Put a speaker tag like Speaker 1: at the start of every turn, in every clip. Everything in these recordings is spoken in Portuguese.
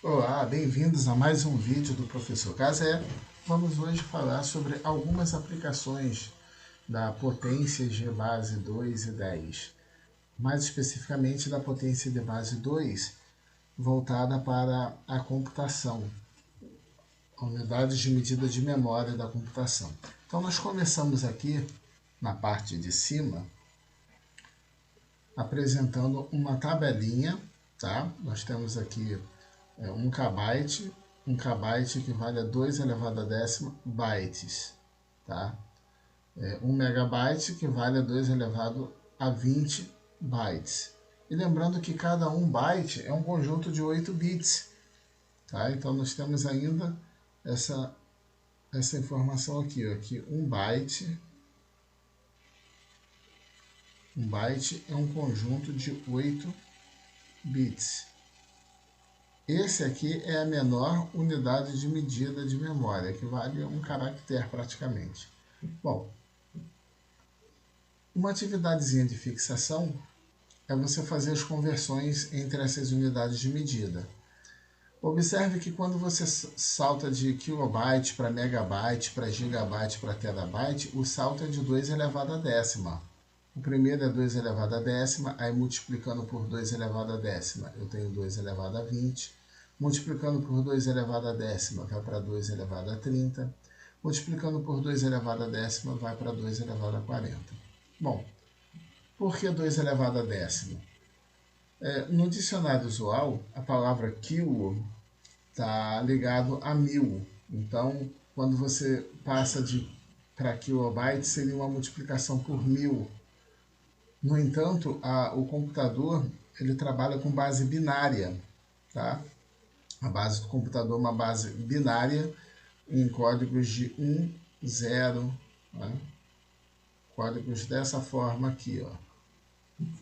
Speaker 1: Olá, bem-vindos a mais um vídeo do Professor Casé. Vamos hoje falar sobre algumas aplicações da potência de base 2 e 10. Mais especificamente da potência de base 2, voltada para a computação, unidades de medida de memória da computação. Então nós começamos aqui, na parte de cima, apresentando uma tabelinha, tá? Nós temos aqui 1 KB equivale a 2 elevado a décima bytes, tá? 1 megabyte equivale a 2 elevado a 20 bytes. E lembrando que cada 1 byte é um conjunto de 8 bits, tá? Então nós temos ainda essa informação aqui, ó, que 1 byte é um conjunto de 8 bits. Esse aqui é a menor unidade de medida de memória, equivale a um caractere praticamente. Bom, uma atividadezinha de fixação é você fazer as conversões entre essas unidades de medida. Observe que quando você salta de kilobyte para megabyte, para gigabyte, para terabyte, o salto é de 2 elevado a décima. O primeiro é 2 elevado a décima, aí multiplicando por 2 elevado a décima, eu tenho 2 elevado a 20. Multiplicando por 2 elevado a décima, vai para 2 elevado a 30. Multiplicando por 2 elevado a décima, vai para 2 elevado a 40. Bom, por que 2 elevado a décima? No dicionário usual, a palavra quilo está ligado a 1000. Então, quando você passa para kilobyte, seria uma multiplicação por 1000. No entanto, o computador ele trabalha com base binária, tá? A base do computador é uma base binária em códigos de 1, 0, né? Códigos dessa forma aqui, ó.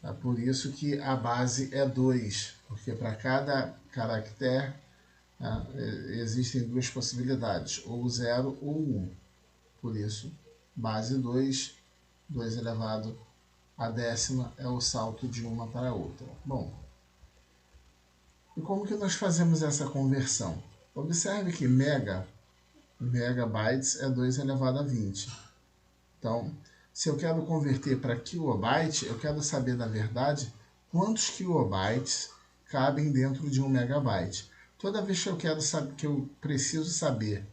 Speaker 1: É por isso que a base é 2, porque para cada caractere existem duas possibilidades, ou 0 ou 1. Por isso, base 2, 2 elevado a décima é o salto de uma para a outra. Bom, e como que nós fazemos essa conversão? Observe que megabytes é 2 elevado a 20. Então, se eu quero converter para kilobyte, eu quero saber, na verdade, quantos kilobytes cabem dentro de 1 megabyte. Toda vez que eu quero saber, que eu preciso saber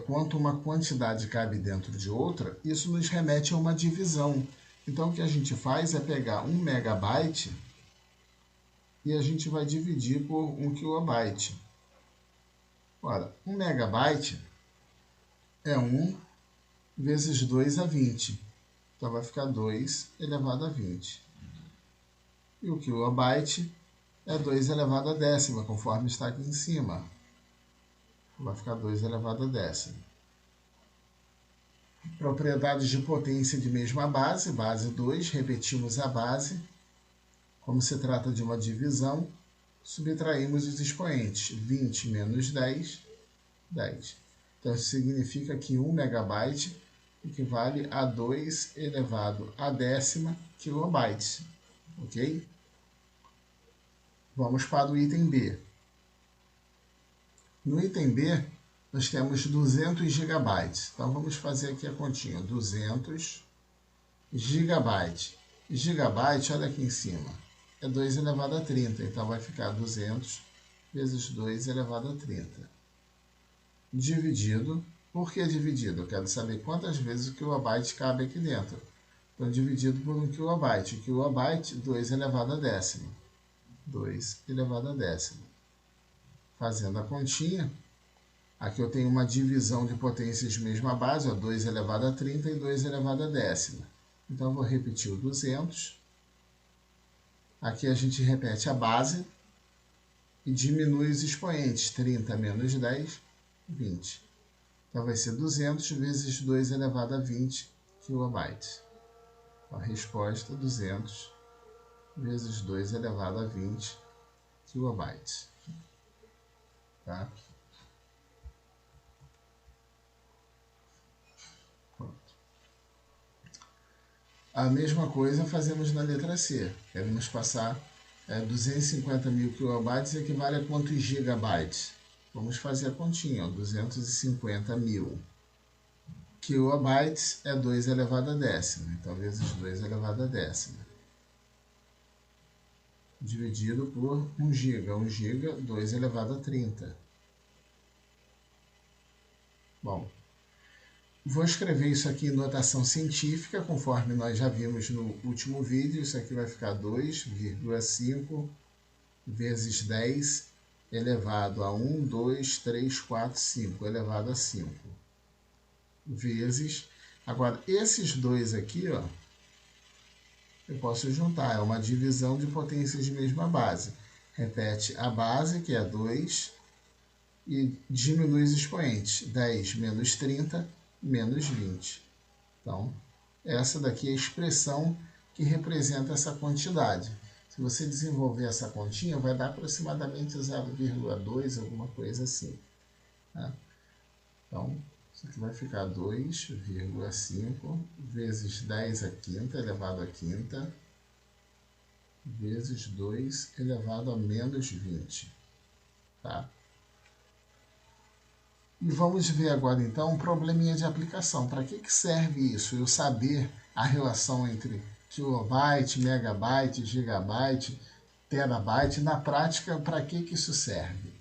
Speaker 1: quanto uma quantidade cabe dentro de outra, isso nos remete a uma divisão. Então, o que a gente faz é pegar 1 megabyte e a gente vai dividir por 1 kilobyte. Ora, 1 megabyte é 1 vezes 2 a 20. Então vai ficar 2 elevado a 20. E o kilobyte é 2 elevado a décima, conforme está aqui em cima. Vai ficar 2 elevado a décima. Propriedades de potência de mesma base, base 2, repetimos a base. Como se trata de uma divisão, subtraímos os expoentes. 20 menos 10, 10. Então isso significa que 1 megabyte equivale a 2 elevado a décima kilobytes. Ok? Vamos para o item B. No item B, nós temos 200 gigabytes. Então vamos fazer aqui a continha. 200 gigabytes. Gigabyte, olha aqui em cima, é 2 elevado a 30. Então vai ficar 200 vezes 2 elevado a 30. Dividido. Por que dividido? Eu quero saber quantas vezes o kilobyte cabe aqui dentro. Então, dividido por 1 kilobyte. O kilobyte, 2 elevado a décima. 2 elevado a décima. Fazendo a continha, aqui eu tenho uma divisão de potências de mesma base, ó, 2 elevado a 30 e 2 elevado a décima. Então, eu vou repetir o 200. Aqui a gente repete a base e diminui os expoentes. 30 menos 10, 20. Então, vai ser 200 vezes 2 elevado a 20 kilobytes. A resposta, 200 vezes 2 elevado a 20 kilobytes. Tá? Pronto. A mesma coisa fazemos na letra C. Queremos passar 250 mil kilobytes equivale a quantos gigabytes? Vamos fazer a continha, 250 mil. Kilobytes é 2 elevado a décima, então vezes 2 elevado a décima. Dividido por 1 giga. 1 giga, 2 elevado a 30. Bom, vou escrever isso aqui em notação científica, conforme nós já vimos no último vídeo. Isso aqui vai ficar 2,5 vezes 10 elevado a 1, 2, 3, 4, 5 elevado a 5. Vezes... Agora, esses dois aqui, ó, eu posso juntar. É uma divisão de potências de mesma base. Repete a base, que é 2, e diminui os expoentes. 10 menos 30 menos 20. Então, essa daqui é a expressão que representa essa quantidade. Se você desenvolver essa continha, vai dar aproximadamente 0,2, alguma coisa assim. Tá? Então, isso aqui vai ficar 2,5 vezes 10 à quinta elevado à quinta vezes 2 elevado a menos 20. Tá? E vamos ver agora, então, um probleminha de aplicação. Para que serve isso? Eu saber a relação entre kilobyte, megabyte, gigabyte, terabyte. Na prática, para que isso serve?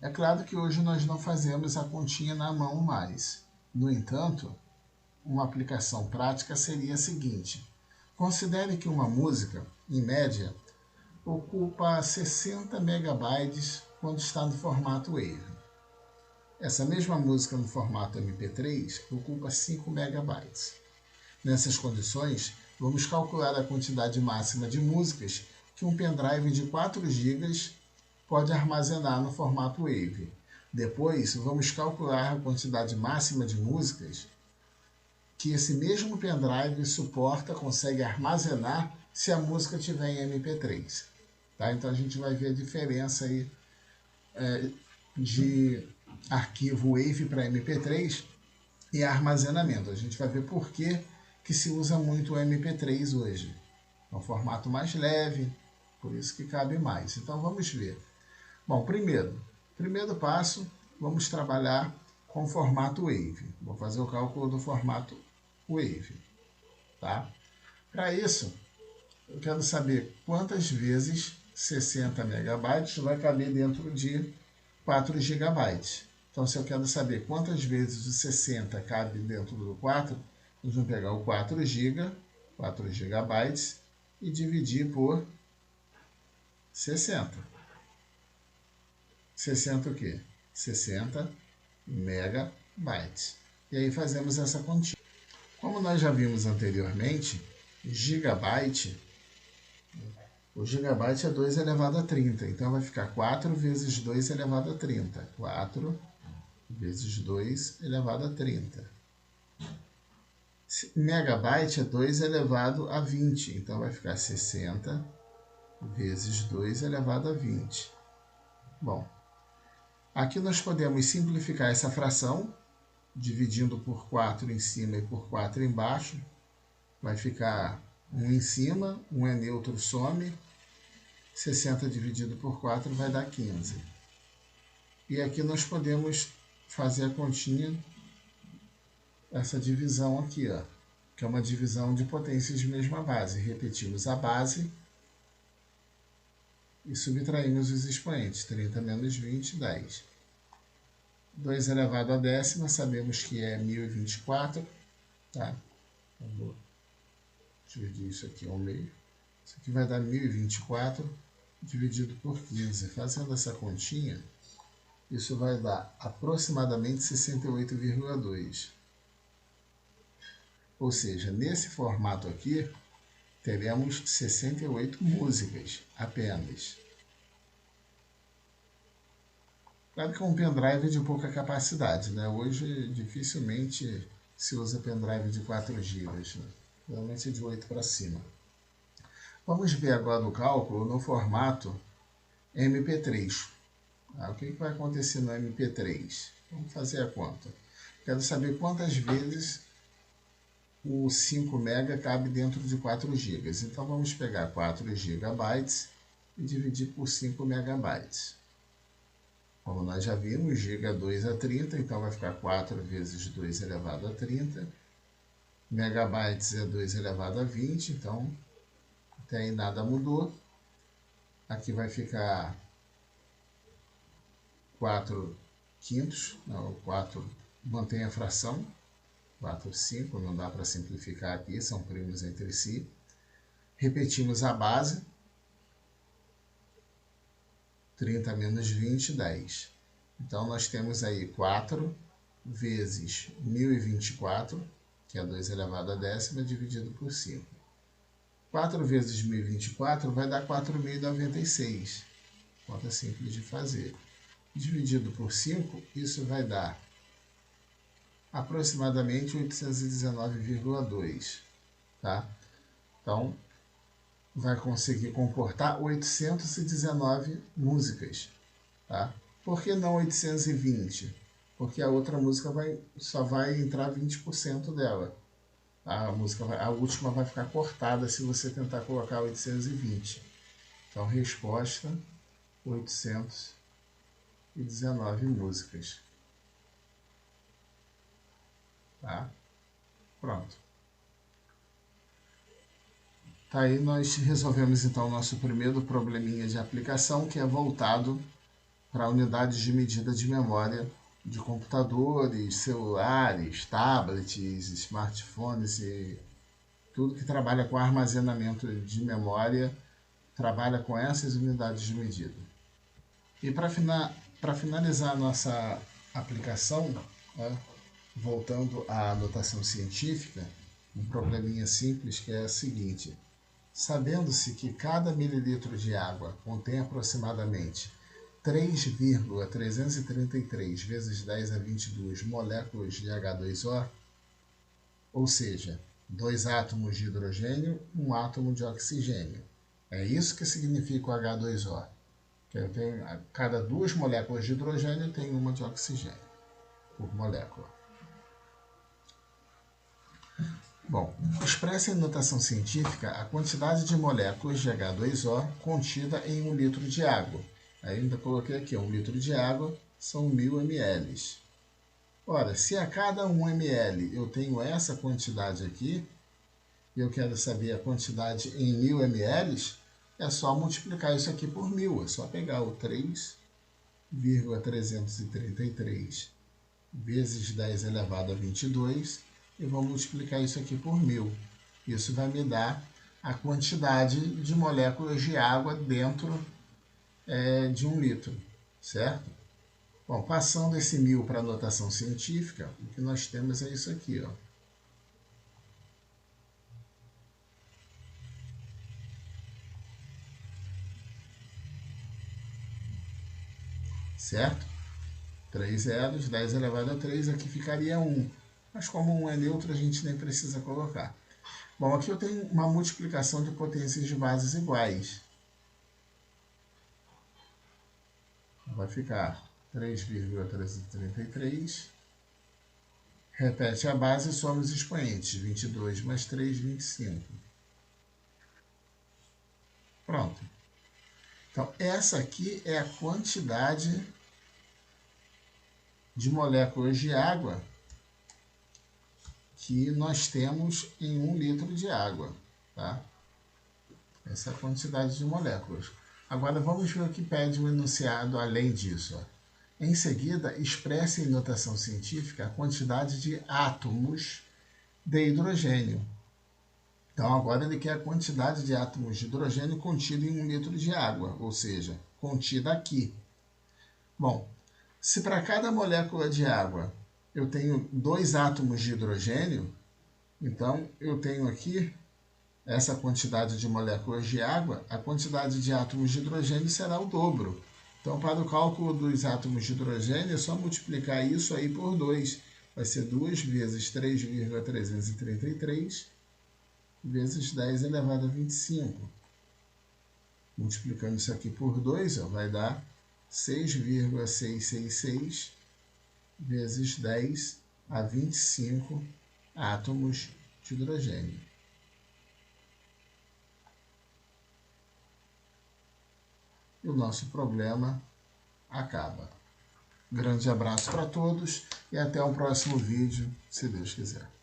Speaker 1: É claro que hoje nós não fazemos a continha na mão mais. No entanto, uma aplicação prática seria a seguinte. Considere que uma música, em média, ocupa 60 megabytes quando está no formato WAV. Essa mesma música no formato MP3 ocupa 5 megabytes. Nessas condições, vamos calcular a quantidade máxima de músicas que um pendrive de 4 GB pode armazenar no formato WAV. Depois, vamos calcular a quantidade máxima de músicas que esse mesmo pendrive suporta, consegue armazenar se a música tiver em MP3. Tá? Então a gente vai ver a diferença aí de arquivo WAV para MP3 e armazenamento. A gente vai ver por que se usa muito o MP3 hoje. É um formato mais leve, por isso que cabe mais. Então vamos ver. Bom, primeiro passo, vamos trabalhar com o formato WAV. Vou fazer o cálculo do formato WAV. Tá? Para isso, eu quero saber quantas vezes 60 megabytes vai caber dentro de 4 gigabytes. Então, se eu quero saber quantas vezes o 60 cabe dentro do 4, nós vamos pegar o 4 gigabytes, e dividir por 60. 60 o quê? 60 megabytes. E aí fazemos essa continha. Como nós já vimos anteriormente, o gigabyte é 2 elevado a 30. Então vai ficar 4 vezes 2 elevado a 30. 4 vezes 2 elevado a 30. Megabyte é 2 elevado a 20. Então vai ficar 60 vezes 2 elevado a 20. Bom, aqui nós podemos simplificar essa fração, dividindo por 4 em cima e por 4 embaixo. Vai ficar 1 em cima, 1 é neutro, some. 60 dividido por 4 vai dar 15. E aqui nós podemos fazer a continha, essa divisão aqui, ó, que é uma divisão de potências de mesma base. Repetimos a base e subtraímos os expoentes. 30 menos 20, 10. 2 elevado a décima, sabemos que é 1024. Tá? Vou dividir isso aqui ao meio. Isso aqui vai dar 1024 dividido por 15. Fazendo essa continha, isso vai dar aproximadamente 68,2. Ou seja, nesse formato aqui, teremos 68 músicas apenas. Claro que é um pendrive de pouca capacidade, né? Hoje dificilmente se usa pendrive de 4 GB, né? Normalmente de 8 para cima. Vamos ver agora o cálculo no formato MP3. O que vai acontecer no MP3? Vamos fazer a conta. Quero saber quantas vezes o 5 MB cabe dentro de 4 GB. Então vamos pegar 4 GB e dividir por 5 MB. Como nós já vimos, giga 2 a 30, então vai ficar 4 vezes 2 elevado a 30. Megabytes é 2 elevado a 20, então até aí nada mudou. Aqui vai ficar 4 quintos, não, 4 mantém a fração, 4, 5, não dá para simplificar aqui, são primos entre si. Repetimos a base, 30 menos 20, 10. Então nós temos aí 4 vezes 1024, que é 2 elevado a décima, dividido por 5. 4 vezes 1024 vai dar 4.096. Conta simples de fazer. Dividido por 5, isso vai dar aproximadamente 819,2. Tá? Então, vai conseguir comportar 819 músicas. Tá? Por que não 820? Porque a outra música só vai entrar 20% dela. A última vai ficar cortada se você tentar colocar 820. Então, resposta, 819 músicas. Tá? Pronto. Tá aí, nós resolvemos então o nosso primeiro probleminha de aplicação, que é voltado para unidades de medida de memória de computadores, celulares, tablets, smartphones e tudo que trabalha com armazenamento de memória trabalha com essas unidades de medida. E para finalizar a nossa aplicação, voltando à notação científica, um probleminha simples que é o seguinte: sabendo-se que cada mililitro de água contém aproximadamente 3,333 vezes 10 a 22 moléculas de H2O, ou seja, 2 átomos de hidrogênio, 1 átomo de oxigênio. É isso que significa o H2O. Que eu tenho, a cada 2 moléculas de hidrogênio tem uma de oxigênio por molécula. Bom, expressa em notação científica a quantidade de moléculas de H2O contida em 1 litro de água. Ainda coloquei aqui, 1 litro de água são 1000 ml. Ora, se a cada 1 ml eu tenho essa quantidade aqui, e eu quero saber a quantidade em 1000 ml, é só multiplicar isso aqui por 1000. É só pegar o 3,333 vezes 10 elevado a 22 e vou multiplicar isso aqui por 1000. Isso vai me dar a quantidade de moléculas de água dentro de 1 litro, certo? Bom, passando esse 1000 para a notação científica, o que nós temos é isso aqui, ó. Certo? 3 zeros, 10 elevado a 3, aqui ficaria 1. Mas como 1 é neutro, a gente nem precisa colocar. Bom, aqui eu tenho uma multiplicação de potências de bases iguais. Vai ficar 3,333. Repete a base e soma os expoentes. 22 mais 3, 25. Pronto. Então, essa aqui é a quantidade de moléculas de água que nós temos em 1 litro de água. Tá? Essa é a quantidade de moléculas. Agora vamos ver o que pede o enunciado além disso. Ó. Em seguida, expresse em notação científica a quantidade de átomos de hidrogênio. Então agora ele quer a quantidade de átomos de hidrogênio contida em 1 litro de água, ou seja, contida aqui. Bom, se para cada molécula de água eu tenho 2 átomos de hidrogênio, então eu tenho aqui essa quantidade de moléculas de água, a quantidade de átomos de hidrogênio será o dobro. Então, para o cálculo dos átomos de hidrogênio, é só multiplicar isso aí por 2. Vai ser 2 vezes 3,333 vezes 10 elevado a 25. Multiplicando isso aqui por 2, vai dar 6,666 vezes 10 a 25 átomos de hidrogênio. E o nosso problema acaba. Grande abraço para todos e até o próximo vídeo, se Deus quiser.